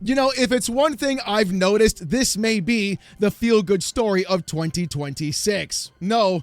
You know, if it's one thing I've noticed, this may be the feel-good story of 2026. No,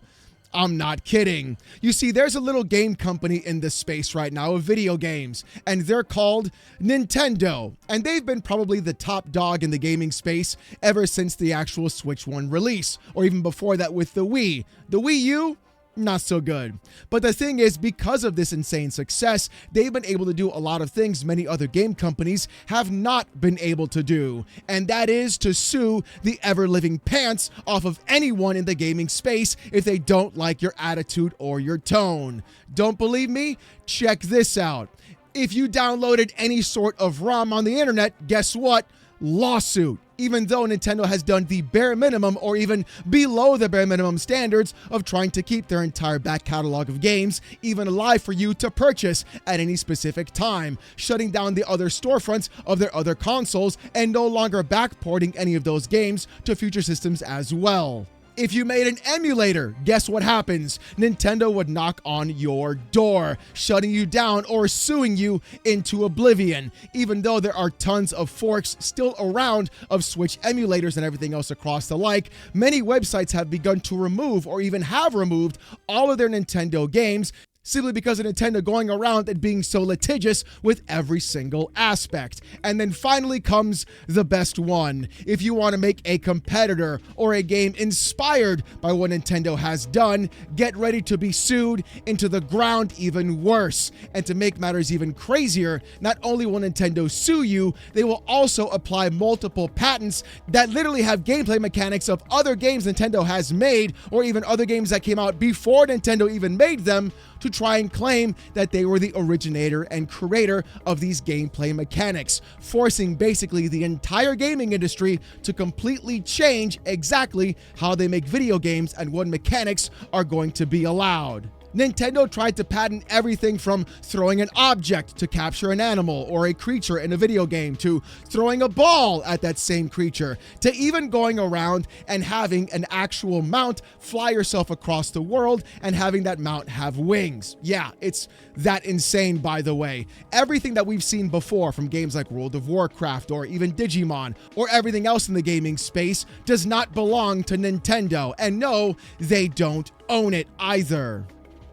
I'm not kidding. You see, there's a little game company in this space right now of video games, and they're called Nintendo. And they've been probably the top dog in the gaming space ever since the actual Switch 1 release, or even before that with the Wii. The Wii U? Not so good. But the thing is, because of this insane success, they've been able to do a lot of things many other game companies have not been able to do. And that is to sue the ever-living pants off of anyone in the gaming space if they don't like your attitude or your tone. Don't believe me? Check this out. If you downloaded any sort of ROM on the internet, guess what? Lawsuit. Even though Nintendo has done the bare minimum or even below the bare minimum standards of trying to keep their entire back catalog of games even alive for you to purchase at any specific time, shutting down the other storefronts of their other consoles and no longer backporting any of those games to future systems as well. If you made an emulator, guess what happens? Nintendo would knock on your door, shutting you down or suing you into oblivion. Even though there are tons of forks still around of Switch emulators and everything else across the like, many websites have begun to remove or even have removed all of their Nintendo games, simply because of Nintendo going around and being so litigious with every single aspect. And then finally comes the best one. If you want to make a competitor or a game inspired by what Nintendo has done, get ready to be sued into the ground even worse. And to make matters even crazier, not only will Nintendo sue you, they will also apply multiple patents that literally have gameplay mechanics of other games Nintendo has made, or even other games that came out before Nintendo even made them, to try and claim that they were the originator and creator of these gameplay mechanics, forcing basically the entire gaming industry to completely change exactly how they make video games and what mechanics are going to be allowed. Nintendo tried to patent everything from throwing an object to capture an animal or a creature in a video game, to throwing a ball at that same creature, to even going around and having an actual mount fly yourself across the world and having that mount have wings. Yeah, it's that insane, by the way. Everything that we've seen before from games like World of Warcraft or even Digimon or everything else in the gaming space does not belong to Nintendo. And no, they don't own it either.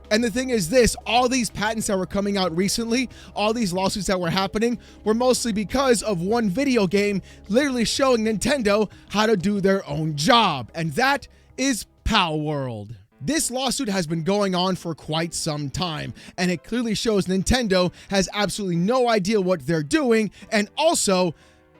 And the thing is this, all these patents that were coming out recently, all these lawsuits that were happening, were mostly because of one video game literally showing Nintendo how to do their own job. And that is Palworld. This lawsuit has been going on for quite some time, and it clearly shows Nintendo has absolutely no idea what they're doing, and also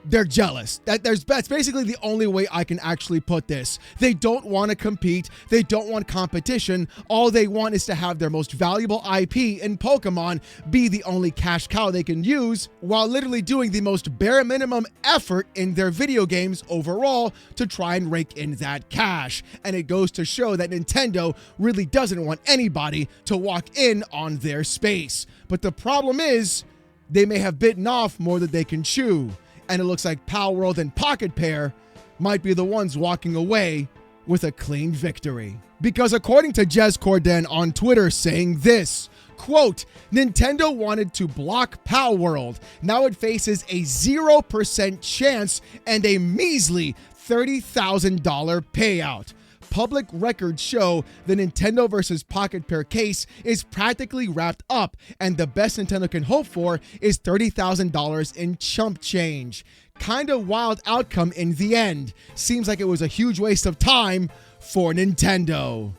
they're jealous. That's basically the only way I can actually put this. They don't want to compete. They don't want competition. All they want is to have their most valuable IP in Pokemon be the only cash cow they can use, while literally doing the most bare minimum effort in their video games overall to try and rake in that cash. And it goes to show that Nintendo really doesn't want anybody to walk in on their space. But the problem is, they may have bitten off more than they can chew. And it looks like Palworld and Pocket Pair might be the ones walking away with a clean victory. Because according to Jez Corden on Twitter saying this, quote, Nintendo wanted to block Palworld. Now it faces a 0% chance and a measly $30,000 payout. Public records show the Nintendo versus Pocket Pair case is practically wrapped up, and the best Nintendo can hope for is $30,000 in chump change. Kind of wild outcome in the end. Seems like it was a huge waste of time for Nintendo.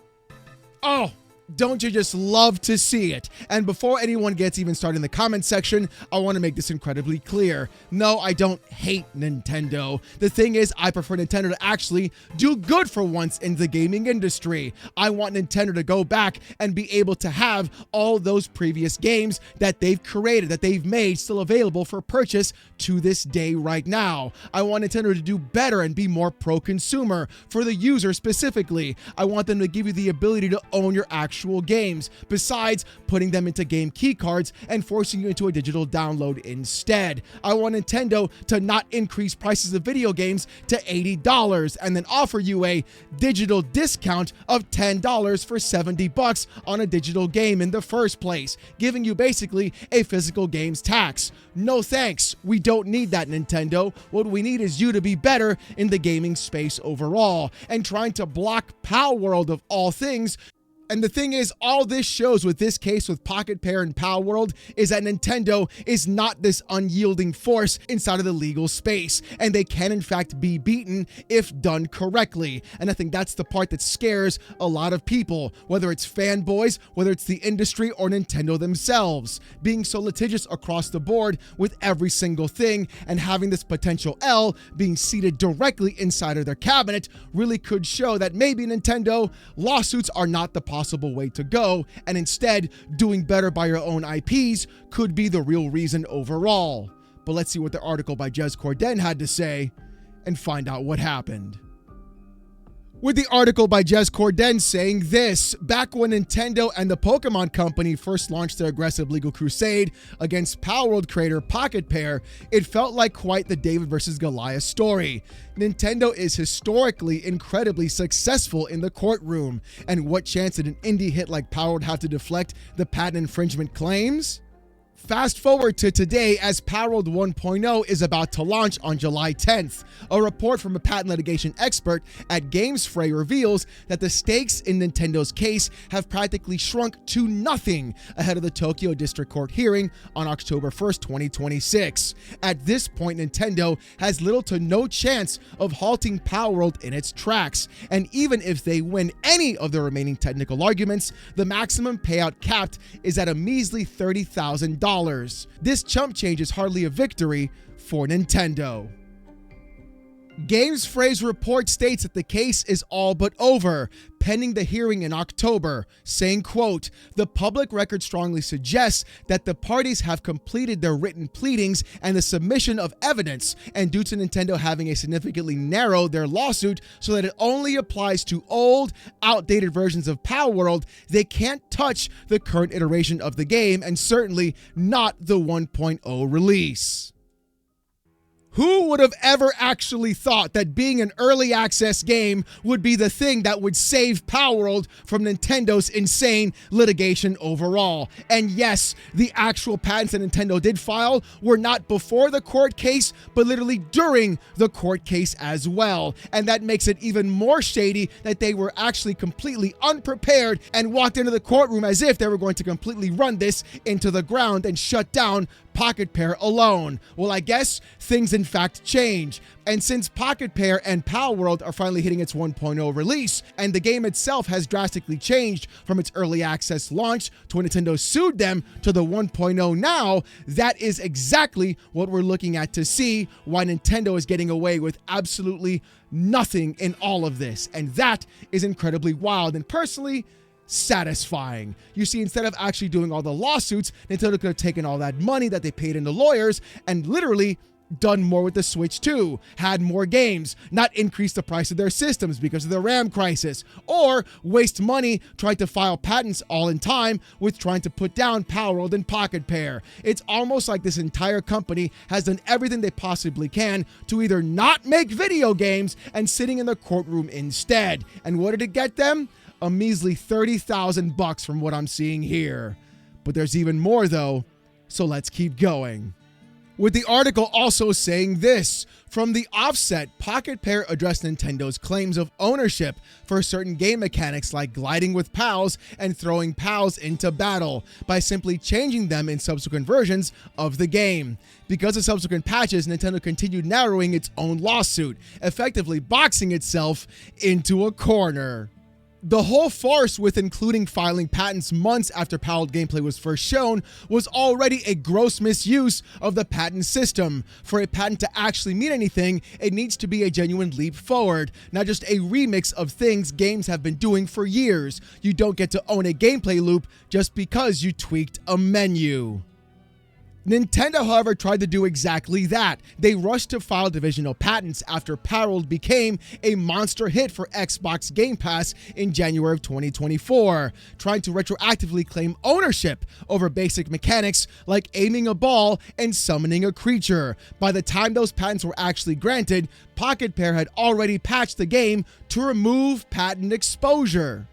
Oh, don't you just love to see it? And before anyone gets even started in the comment section, I want to make this incredibly clear. No, I don't hate Nintendo. The thing is, I prefer Nintendo to actually do good for once in the gaming industry. I want Nintendo to go back and be able to have all those previous games that they've created, that they've made, still available for purchase to this day right now. I want Nintendo to do better and be more pro-consumer for the user specifically. I want them to give you the ability to own your actual actual games, besides putting them into game keycards and forcing you into a digital download instead. I want Nintendo to not increase prices of video games to $80 and then offer you a digital discount of $10 for $70 on a digital game in the first place, giving you basically a physical games tax. No thanks. We don't need that, Nintendo. What we need is you to be better in the gaming space overall, and trying to block Palworld of all things. And the thing is, all this shows with this case with Pocket Pair and Palworld is that Nintendo is not this unyielding force inside of the legal space, and they can in fact be beaten if done correctly. And I think that's the part that scares a lot of people, whether it's fanboys, whether it's the industry, or Nintendo themselves, being so litigious across the board with every single thing, and having this potential L being seated directly inside of their cabinet really could show that maybe Nintendo lawsuits are not the possible way to go, and instead doing better by your own IPs could be the real reason overall. But let's see what the article by Jez Corden had to say and find out what happened. With the article by Jez Corden saying this: back when Nintendo and the Pokemon Company first launched their aggressive legal crusade against Palworld creator Pocket Pair, it felt like quite the David versus Goliath story. Nintendo is historically incredibly successful in the courtroom, and what chance did an indie hit like Palworld have to deflect the patent infringement claims? Fast forward to today, as Palworld 1.0 is about to launch on July 10th. A report from a patent litigation expert at GamesFray reveals that the stakes in Nintendo's case have practically shrunk to nothing ahead of the Tokyo District Court hearing on October 1st, 2026. At this point, Nintendo has little to no chance of halting Palworld in its tracks, and even if they win any of the remaining technical arguments, the maximum payout capped is at a measly $30,000. This chump change is hardly a victory for Nintendo. GamesFray's report states that the case is all but over, pending the hearing in October, saying, quote, "The public record strongly suggests that the parties have completed their written pleadings and the submission of evidence, and due to Nintendo having a significantly narrowed their lawsuit so that it only applies to old, outdated versions of Palworld, they can't touch the current iteration of the game, and certainly not the 1.0 release." Who would have ever actually thought that being an early access game would be the thing that would save Palworld from Nintendo's insane litigation overall? And yes, the actual patents that Nintendo did file were not before the court case, but literally during the court case as well. And that makes it even more shady that they were actually completely unprepared and walked into the courtroom as if they were going to completely run this into the ground and shut down Pocket Pair alone. Well, I guess things in fact change. And since Pocket Pair and Palworld are finally hitting its 1.0 release, and the game itself has drastically changed from its early access launch to when Nintendo sued them to the 1.0 now, that is exactly what we're looking at to see why Nintendo is getting away with absolutely nothing in all of this. And that is incredibly wild and personally satisfying. You see, instead of actually doing all the lawsuits, Nintendo could have taken all that money that they paid into lawyers and literally done more with the Switch 2, had more games, not increase the price of their systems because of the RAM crisis, or waste money trying to file patents all in time with trying to put down Palworld and Pocket Pair. It's almost like this entire company has done everything they possibly can to either not make video games and sitting in the courtroom instead. And what did it get them? A measly $30,000 from what I'm seeing here. But there's even more though, so let's keep going. With the article also saying this: from the offset, Pocket Pair addressed Nintendo's claims of ownership for certain game mechanics like gliding with pals and throwing pals into battle by simply changing them in subsequent versions of the game. Because of subsequent patches, Nintendo continued narrowing its own lawsuit, effectively boxing itself into a corner. The whole farce with including filing patents months after Palworld gameplay was first shown was already a gross misuse of the patent system. For a patent to actually mean anything, it needs to be a genuine leap forward, not just a remix of things games have been doing for years. You don't get to own a gameplay loop just because you tweaked a menu. Nintendo, however, tried to do exactly that. They rushed to file divisional patents after Palworld became a monster hit for Xbox Game Pass in January of 2024, trying to retroactively claim ownership over basic mechanics like aiming a ball and summoning a creature. By the time those patents were actually granted, Pocket Pair had already patched the game to remove patent exposure.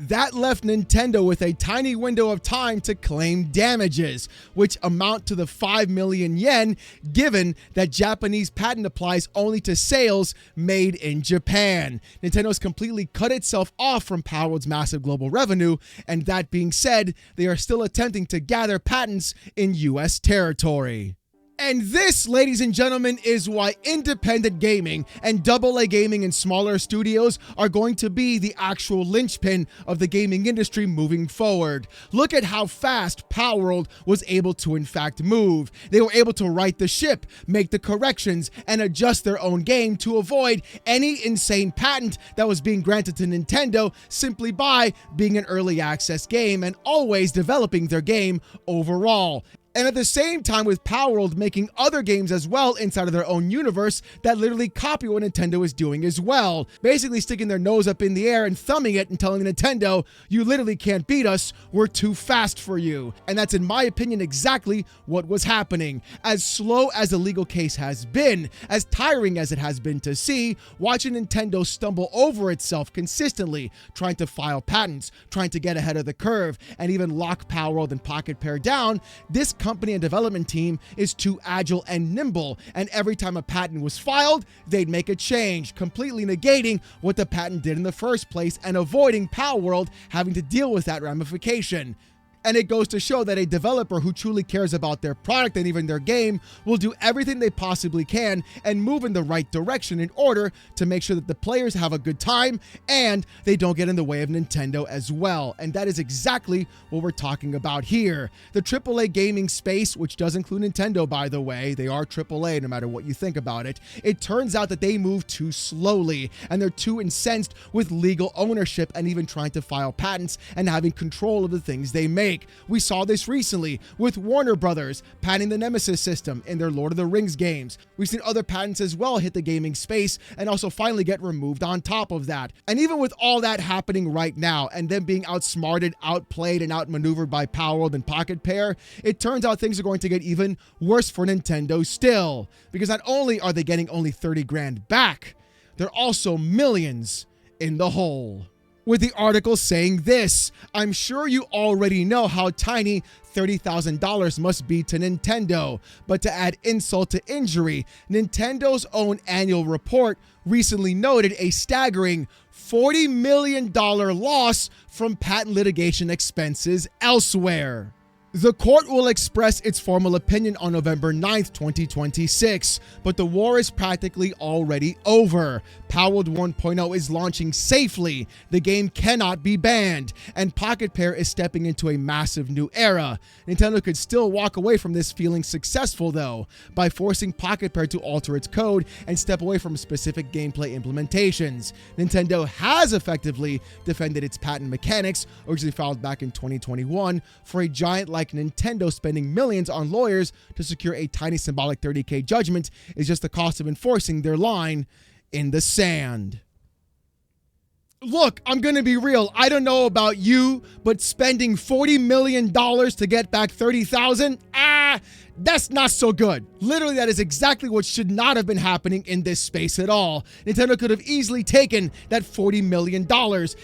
That left Nintendo with a tiny window of time to claim damages, which amount to the 5 million yen, given that Japanese patent applies only to sales made in Japan. Nintendo's completely cut itself off from Palworld's massive global revenue, and that being said, they are still attempting to gather patents in US territory. And this, ladies and gentlemen, is why independent gaming and AA gaming in smaller studios are going to be the actual linchpin of the gaming industry moving forward. Look at how fast Palworld was able to in fact move. They were able to right the ship, make the corrections, and adjust their own game to avoid any insane patent that was being granted to Nintendo simply by being an early access game and always developing their game overall. And at the same time with Palworld making other games as well inside of their own universe that literally copy what Nintendo is doing as well. Basically sticking their nose up in the air and thumbing it and telling Nintendo, you literally can't beat us, we're too fast for you. And that's in my opinion exactly what was happening. As slow as the legal case has been, as tiring as it has been to see, watching Nintendo stumble over itself consistently, trying to file patents, trying to get ahead of the curve, and even lock Palworld and Pocket Pair down, this company and development team is too agile and nimble, and every time a patent was filed, they'd make a change, completely negating what the patent did in the first place and avoiding Palworld having to deal with that ramification. And it goes to show that a developer who truly cares about their product and even their game will do everything they possibly can and move in the right direction in order to make sure that the players have a good time and they don't get in the way of Nintendo as well. And that is exactly what we're talking about here. The AAA gaming space, which does include Nintendo, by the way, they are AAA no matter what you think about it. It turns out that they move too slowly and they're too incensed with legal ownership and even trying to file patents and having control of the things they make. We saw this recently with Warner Brothers patenting the Nemesis system in their Lord of the Rings games. We've seen other patents as well hit the gaming space and also finally get removed on top of that. And even with all that happening right now and them being outsmarted, outplayed, and outmaneuvered by Palworld and Pocket Pair, it turns out things are going to get even worse for Nintendo still. Because not only are they getting only 30 grand back, they're also millions in the hole. With the article saying this, I'm sure you already know how tiny $30,000 must be to Nintendo, but to add insult to injury, Nintendo's own annual report recently noted a staggering $40 million loss from patent litigation expenses elsewhere. The court will express its formal opinion on November 9th, 2026, but the war is practically already over. Palworld 1.0 is launching safely, the game cannot be banned, and Pocket Pair is stepping into a massive new era. Nintendo could still walk away from this feeling successful though, by forcing Pocket Pair to alter its code and step away from specific gameplay implementations. Nintendo has effectively defended its patent mechanics, originally filed back in 2021, for a giant like Nintendo spending millions on lawyers to secure a tiny symbolic 30K judgment is just the cost of enforcing their line in the sand. Look, I'm gonna be real. I don't know about you, but spending $40 million to get back 30,000, that's not so good. Literally, that is exactly what should not have been happening in this space at all. Nintendo could have easily taken that $40 million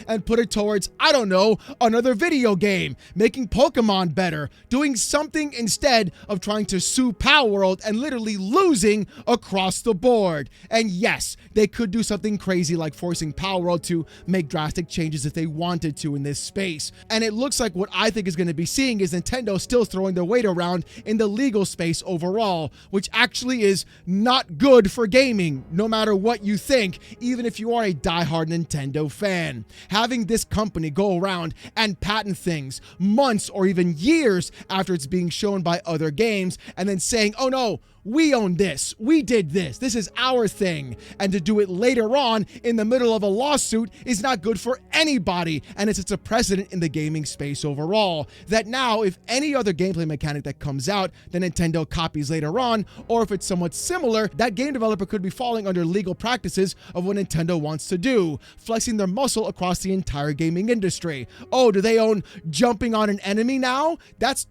and put it towards, I don't know, another video game, making Pokemon better, doing something instead of trying to sue Palworld and literally losing across the board. And yes, they could do something crazy like forcing Palworld to make drastic changes if they wanted to in this space. And it looks like what I think is going to be seeing is Nintendo still throwing their weight around in the legal space overall, which actually is not good for gaming, no matter what you think, even if you are a diehard Nintendo fan. Having this company go around and patent things months or even years after it's being shown by other games and then saying, oh no, we own this, we did this is our thing. And to do it later on in the middle of a lawsuit is not good for anybody, and it's a precedent in the gaming space overall, that now if any other gameplay mechanic that comes out that Nintendo copies later on, or if it's somewhat similar, that game developer could be falling under legal practices of what Nintendo wants to do, flexing their muscle across the entire gaming industry. Oh, do they own jumping on an enemy now? That's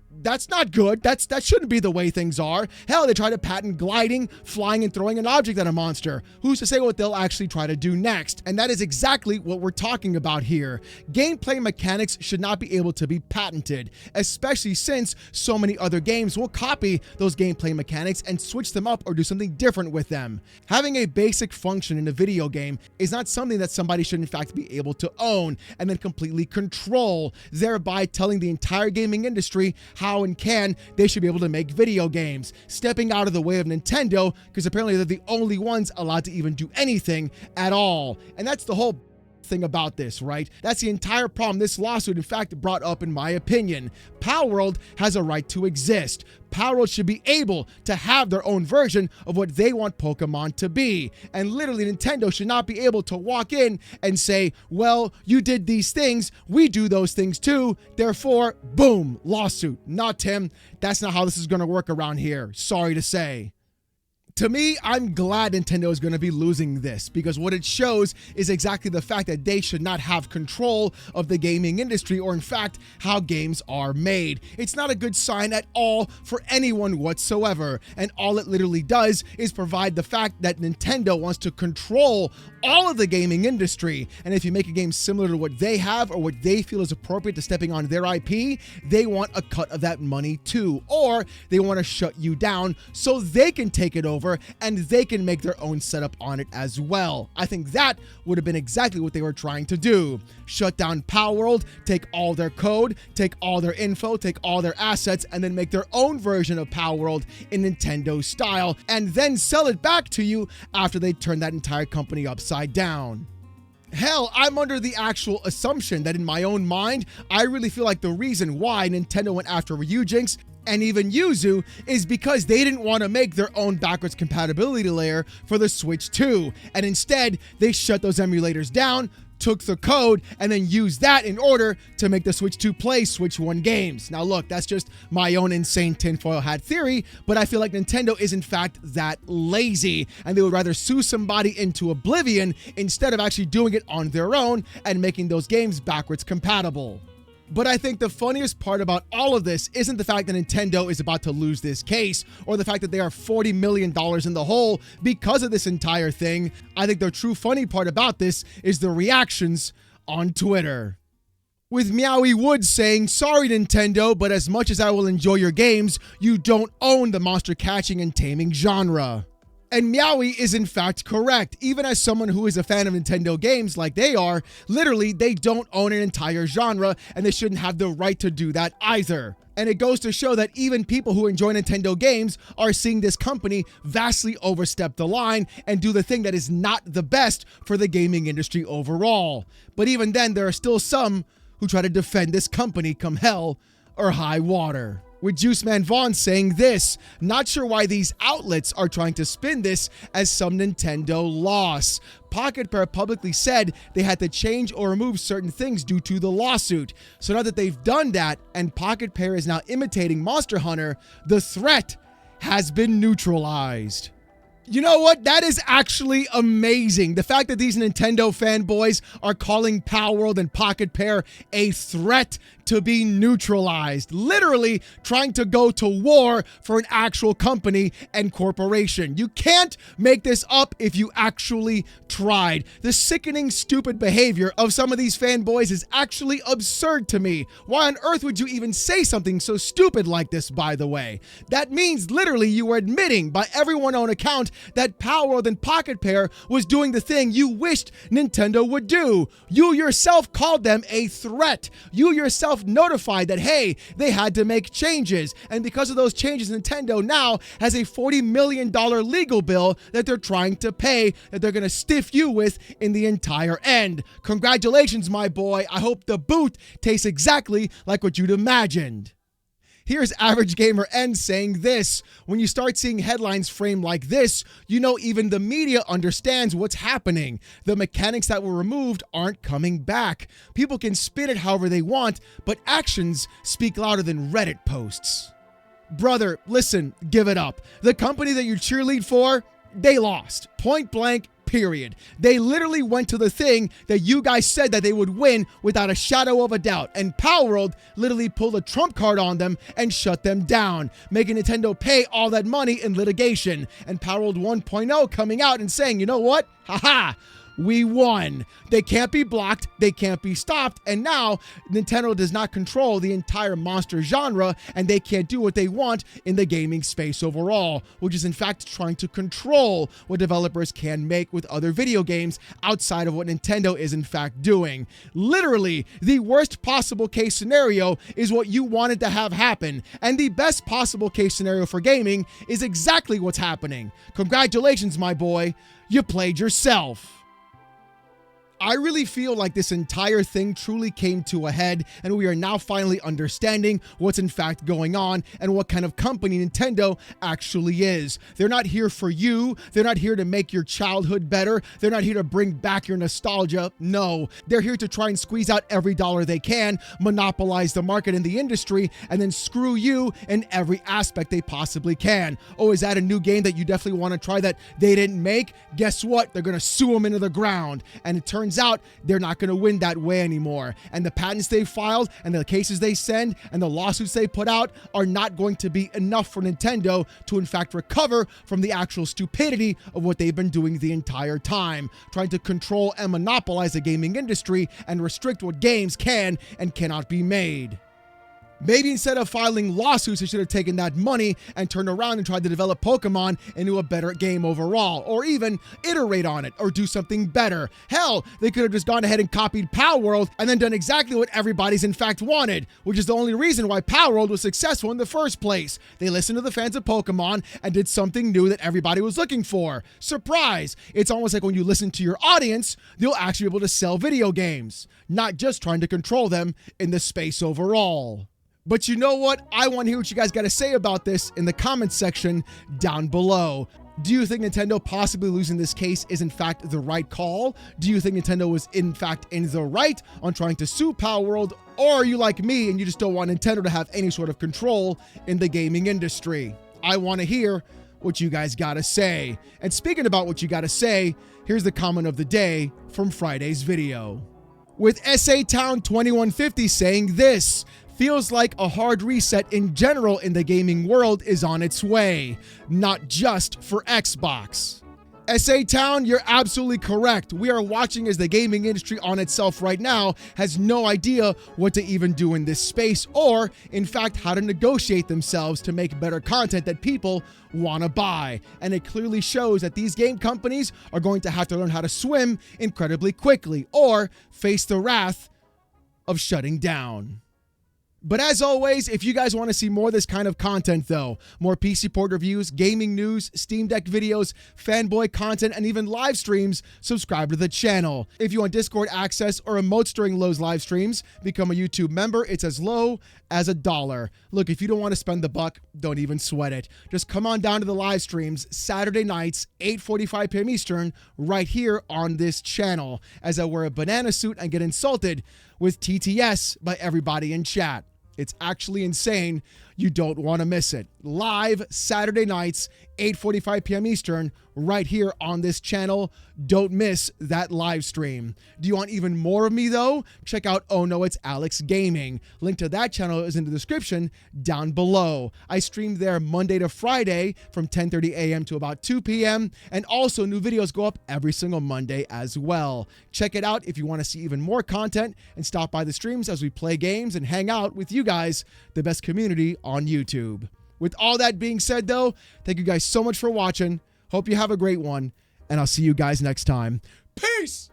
not good. That shouldn't be the way things are. Hell, they try to patent gliding, flying, and throwing an object at a monster. Who's to say what they'll actually try to do next? And that is exactly what we're talking about here. Gameplay mechanics should not be able to be patented, especially since so many other games will copy those gameplay mechanics and switch them up or do something different with them. Having a basic function in a video game is not something that somebody should in fact be able to own and then completely control, thereby telling the entire gaming industry how and can they should be able to make video games, stepping out of the way of Nintendo because apparently they're the only ones allowed to even do anything at all. And that's the whole thing about this, right? That's the entire problem this lawsuit in fact brought up, in my opinion. Palworld has a right to exist. Palworld should be able to have their own version of what they want Pokemon to be. And literally Nintendo should not be able to walk in and say, well, you did these things, we do those things too, therefore, boom, lawsuit. Not Tim. That's not how this is going to work around here. Sorry to say. To me, I'm glad Nintendo is going to be losing this, because what it shows is exactly the fact that they should not have control of the gaming industry, or in fact, how games are made. It's not a good sign at all for anyone whatsoever, and all it literally does is provide the fact that Nintendo wants to control all of the gaming industry, and if you make a game similar to what they have or what they feel is appropriate to stepping on their IP, they want a cut of that money too, or they want to shut you down so they can take it over and they can make their own setup on it as well. I think that would have been exactly what they were trying to do. Shut down Palworld, take all their code, take all their info, take all their assets, and then make their own version of Palworld in Nintendo style, and then sell it back to you after they turn that entire company upside down. Hell, I'm under the actual assumption that in my own mind, I really feel like the reason why Nintendo went after Ryujinx and even Yuzu is because they didn't want to make their own backwards compatibility layer for the Switch 2, and instead they shut those emulators down, took the code, and then used that in order to make the Switch 2 play Switch 1 games. Now look, that's just my own insane tinfoil hat theory, but I feel like Nintendo is in fact that lazy, and they would rather sue somebody into oblivion instead of actually doing it on their own and making those games backwards compatible. But I think the funniest part about all of this isn't the fact that Nintendo is about to lose this case, or the fact that they are $40 million in the hole because of this entire thing. I think the true funny part about this is the reactions on Twitter, with Meowie Woods saying, "Sorry Nintendo, but as much as I will enjoy your games, you don't own the monster catching and taming genre." And Meowie is in fact correct. Even as someone who is a fan of Nintendo games like they are, literally they don't own an entire genre, and they shouldn't have the right to do that either. And it goes to show that even people who enjoy Nintendo games are seeing this company vastly overstep the line and do the thing that is not the best for the gaming industry overall. But even then, there are still some who try to defend this company come hell or high water. With Juiceman Vaughn saying this, "Not sure why these outlets are trying to spin this as some Nintendo loss. Pocket Pair publicly said they had to change or remove certain things due to the lawsuit. So now that they've done that and Pocket Pair is now imitating Monster Hunter, the threat has been neutralized." You know what? That is actually amazing. The fact that these Nintendo fanboys are calling Palworld and Pocket Pair a threat to be neutralized, literally trying to go to war for an actual company and corporation. You can't make this up if you actually tried. The sickening, stupid behavior of some of these fanboys is actually absurd to me. Why on earth would you even say something so stupid like this, by the way? That means literally you were admitting by everyone's own account that Palworld and Pocket Pair was doing the thing you wished Nintendo would do. You yourself called them a threat. You yourself notified that, hey, they had to make changes. And because of those changes, Nintendo now has a $40 million legal bill that they're trying to pay, that they're going to stiff you with in the entire end. Congratulations, my boy. I hope the boot tastes exactly like what you'd imagined. Here's Average Gamer N saying this: when you start seeing headlines framed like this, you know even the media understands what's happening. The mechanics that were removed aren't coming back. People can spin it however they want, but actions speak louder than Reddit posts. Brother, listen, give it up. The company that you cheerlead for, they lost. Point blank, period. They literally went to the thing that you guys said that they would win without a shadow of a doubt. And Palworld literally pulled a trump card on them and shut them down, making Nintendo pay all that money in litigation. And Palworld 1.0 coming out and saying, you know what? Haha. We won. They can't be blocked. They can't be stopped. And now Nintendo does not control the entire monster genre, and they can't do what they want in the gaming space overall, which is in fact trying to control what developers can make with other video games outside of what Nintendo is in fact doing. Literally, the worst possible case scenario is what you wanted to have happen, and the best possible case scenario for gaming is exactly what's happening. Congratulations, my boy. You played yourself. I really feel like this entire thing truly came to a head, and we are now finally understanding what's in fact going on and what kind of company Nintendo actually is. They're not here for you. They're not here to make your childhood better. They're not here to bring back your nostalgia. No, they're here to try and squeeze out every dollar they can, monopolize the market in the industry, and then screw you in every aspect they possibly can. Oh, is that a new game that you definitely want to try that they didn't make? Guess what? They're going to sue them into the ground. And it turns out they're not going to win that way anymore. And the patents they filed and the cases they send and the lawsuits they put out are not going to be enough for Nintendo to in fact recover from the actual stupidity of what they've been doing the entire time, trying to control and monopolize the gaming industry and restrict what games can and cannot be made. Maybe instead of filing lawsuits, they should have taken that money and turned around and tried to develop Pokemon into a better game overall, or even iterate on it or do something better. Hell, they could have just gone ahead and copied Palworld and then done exactly what everybody's in fact wanted, which is the only reason why Palworld was successful in the first place. They listened to the fans of Pokemon and did something new that everybody was looking for. Surprise! It's almost like when you listen to your audience, you'll actually be able to sell video games, not just trying to control them in the space overall. But you know what? I want to hear what you guys got to say about this in the comments section down below. Do you think Nintendo possibly losing this case is in fact the right call? Do you think Nintendo was in fact in the right on trying to sue Palworld? Or are you like me and you just don't want Nintendo to have any sort of control in the gaming industry? I want to hear what you guys got to say. And speaking about what you got to say, here's the comment of the day from Friday's video. With SA Town 2150 saying this: feels like a hard reset in general in the gaming world is on its way, not just for Xbox. SA Town, you're absolutely correct. We are watching as the gaming industry on itself right now has no idea what to even do in this space, or in fact how to negotiate themselves to make better content that people want to buy. And it clearly shows that these game companies are going to have to learn how to swim incredibly quickly or face the wrath of shutting down. But as always, if you guys want to see more of this kind of content though, more PC port reviews, gaming news, Steam Deck videos, fanboy content, and even live streams, subscribe to the channel. If you want Discord access or emotes during those live streams, become a YouTube member. It's as low as $1. Look, if you don't want to spend the buck, don't even sweat it. Just come on down to the live streams Saturday nights, 8:45 p.m. Eastern, right here on this channel, as I wear a banana suit and get insulted with TTS by everybody in chat. It's actually insane. You don't want to miss it. Live Saturday nights, 8:45 p.m. Eastern, right here on this channel. Don't miss that live stream. Do you want even more of me though? Check out Oh No It's Alex Gaming. Link to that channel is in the description down below. I stream there Monday to Friday from 10:30 a.m. to about 2 p.m. And also new videos go up every single Monday as well. Check it out if you want to see even more content, and stop by the streams as we play games and hang out with you guys, the best community on YouTube. With all that being said though, thank you guys so much for watching. Hope you have a great one, and I'll see you guys next time. Peace!